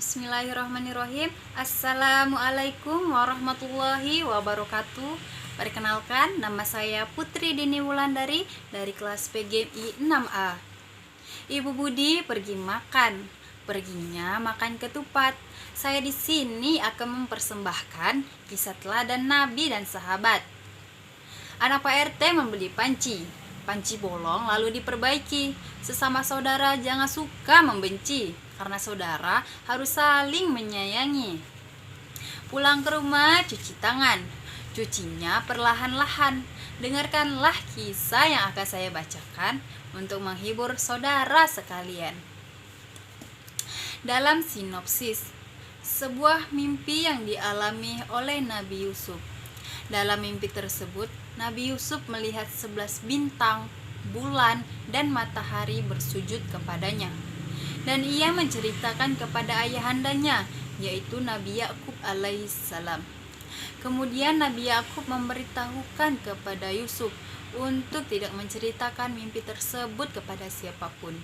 Bismillahirrahmanirrahim. Assalamualaikum warahmatullahi wabarakatuh. Perkenalkan, nama saya Putri Dini Wulandari dari kelas PGMI 6A. Ibu Budi pergi makan. Perginya makan ketupat. Saya di sini akan mempersembahkan kisah teladan Nabi dan sahabat. Anak Pak RT membeli panci. Panci bolong lalu diperbaiki. Sesama saudara jangan suka membenci, karena saudara harus saling menyayangi. Pulang ke rumah, cuci tangan. Cucinya perlahan-lahan. Dengarkanlah kisah yang akan saya bacakan untuk menghibur saudara sekalian. Dalam sinopsis, sebuah mimpi yang dialami oleh Nabi Yusuf. Dalam mimpi tersebut, Nabi Yusuf melihat 11 bintang, bulan, dan matahari bersujud kepadanya. Dan ia menceritakan kepada ayahandanya, yaitu Nabi Yakub alaihissalam. Kemudian Nabi Yakub memberitahukan kepada Yusuf untuk tidak menceritakan mimpi tersebut kepada siapapun.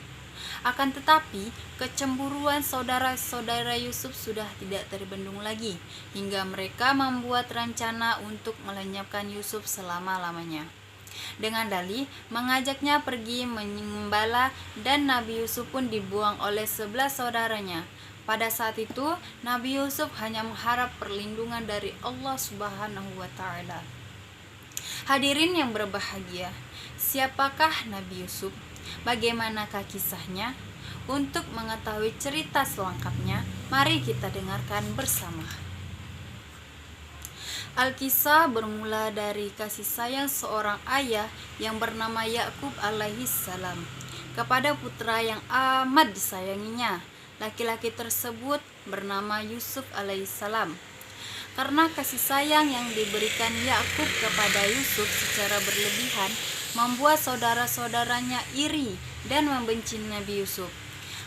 Akan tetapi, kecemburuan saudara-saudara Yusuf sudah tidak terbendung lagi, hingga mereka membuat rencana untuk melenyapkan Yusuf selama-lamanya. Dengan dalih mengajaknya pergi mengembala, dan Nabi Yusuf pun dibuang oleh 11 saudaranya. Pada saat itu, Nabi Yusuf hanya mengharap perlindungan dari Allah Subhanahu wa Ta'ala. Hadirin yang berbahagia, siapakah Nabi Yusuf? Bagaimanakah kisahnya? Untuk mengetahui cerita selengkapnya, mari kita dengarkan bersama. Al-Kisah bermula dari kasih sayang seorang ayah yang bernama Yakub alaihissalam kepada putra yang amat disayanginya. Laki-laki tersebut bernama Yusuf alaihissalam. Karena kasih sayang yang diberikan Yakub kepada Yusuf secara berlebihan, membuat saudara-saudaranya iri dan membenci Nabi Yusuf.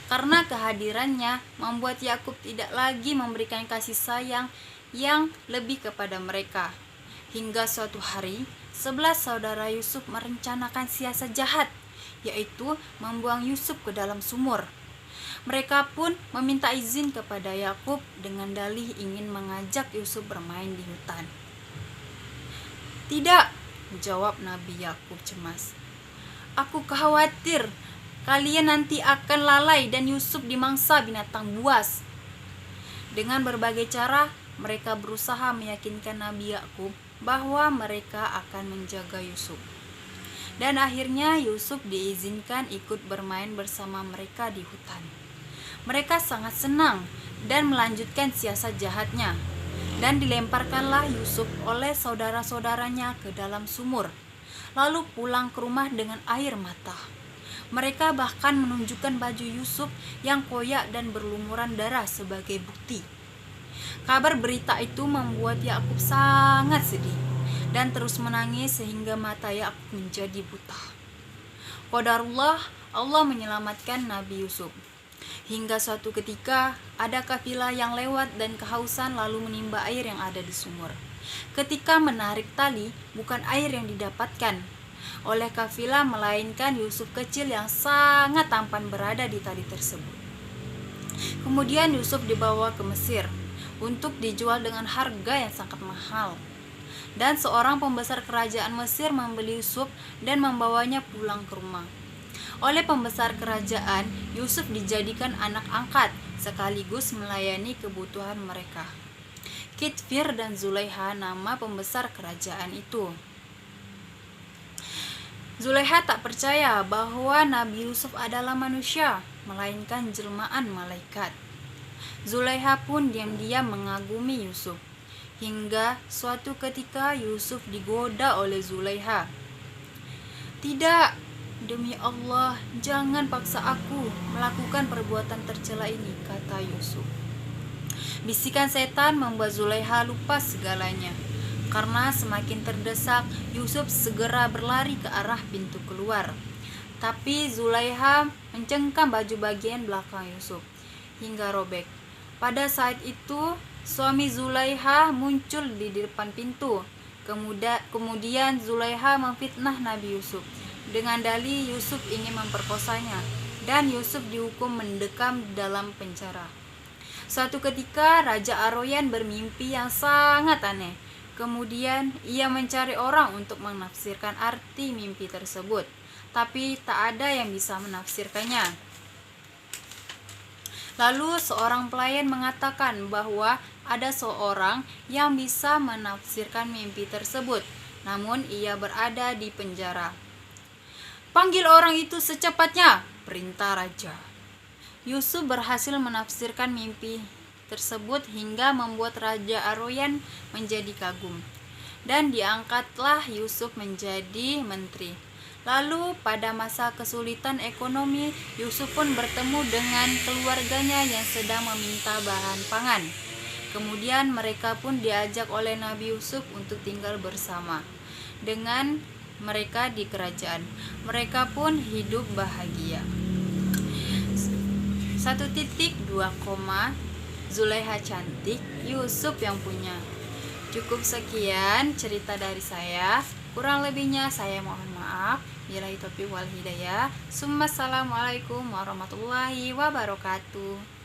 Karena kehadirannya membuat Yakub tidak lagi memberikan kasih sayang yang lebih kepada mereka. Hingga suatu hari, 11 saudara Yusuf merencanakan siasat jahat, yaitu membuang Yusuf ke dalam sumur. Mereka pun meminta izin kepada Yakub dengan dalih ingin mengajak Yusuf bermain di hutan. "Tidak," jawab Nabi Yakub cemas. "Aku khawatir kalian nanti akan lalai dan Yusuf dimangsa binatang buas." Dengan berbagai cara, mereka berusaha meyakinkan Nabi Yakub bahwa mereka akan menjaga Yusuf. Dan akhirnya Yusuf diizinkan ikut bermain bersama mereka di hutan. Mereka sangat senang dan melanjutkan siasat jahatnya. Dan dilemparkanlah Yusuf oleh saudara-saudaranya ke dalam sumur, lalu pulang ke rumah dengan air mata. Mereka bahkan menunjukkan baju Yusuf yang koyak dan berlumuran darah sebagai bukti. Kabar berita itu membuat Yakub sangat sedih dan terus menangis sehingga mata Yakub menjadi buta. Qadarullah, Allah menyelamatkan Nabi Yusuf. Hingga suatu ketika, ada kafilah yang lewat dan kehausan lalu menimba air yang ada di sumur. Ketika menarik tali, bukan air yang didapatkan oleh kafilah, melainkan Yusuf kecil yang sangat tampan berada di tali tersebut. Kemudian Yusuf dibawa ke Mesir untuk dijual dengan harga yang sangat mahal. Dan seorang pembesar kerajaan Mesir membeli Yusuf dan membawanya pulang ke rumah. Oleh pembesar kerajaan, Yusuf dijadikan anak angkat sekaligus melayani kebutuhan mereka. Kitfir dan Zulaiha nama pembesar kerajaan itu. Zulaiha tak percaya bahwa Nabi Yusuf adalah manusia, melainkan jelmaan malaikat. Zulaiha pun diam-diam mengagumi Yusuf. Hingga suatu ketika Yusuf digoda oleh Zulaiha. "Tidak, demi Allah, jangan paksa aku melakukan perbuatan tercela ini," kata Yusuf. Bisikan setan membuat Zulaiha lupa segalanya. Karena semakin terdesak, Yusuf segera berlari ke arah pintu keluar. Tapi Zulaiha mencengkam baju bagian belakang Yusuf hingga robek. Pada saat itu, suami Zulaiha muncul di depan pintu. Kemudian Zulaiha memfitnah Nabi Yusuf dengan dalih Yusuf ingin memperkosanya, dan Yusuf dihukum mendekam dalam penjara. Suatu ketika Raja Aroyan bermimpi yang sangat aneh. Kemudian ia mencari orang untuk menafsirkan arti mimpi tersebut, tapi tak ada yang bisa menafsirkannya. Lalu seorang pelayan mengatakan bahwa ada seorang yang bisa menafsirkan mimpi tersebut, namun ia berada di penjara. "Panggil orang itu secepatnya," perintah raja. Yusuf berhasil menafsirkan mimpi tersebut hingga membuat Raja Aroyan menjadi kagum, dan diangkatlah Yusuf menjadi menteri. Lalu pada masa kesulitan ekonomi, Yusuf pun bertemu dengan keluarganya yang sedang meminta bahan pangan. Kemudian mereka pun diajak oleh Nabi Yusuf untuk tinggal bersama dengan mereka di kerajaan. Mereka pun hidup bahagia. 1.2, Zulaiha cantik, Yusuf yang punya. Cukup sekian cerita dari saya. Kurang lebihnya saya mohon maaf. Billahi taufiq wal hidayah. Assalamualaikum warahmatullahi wabarakatuh.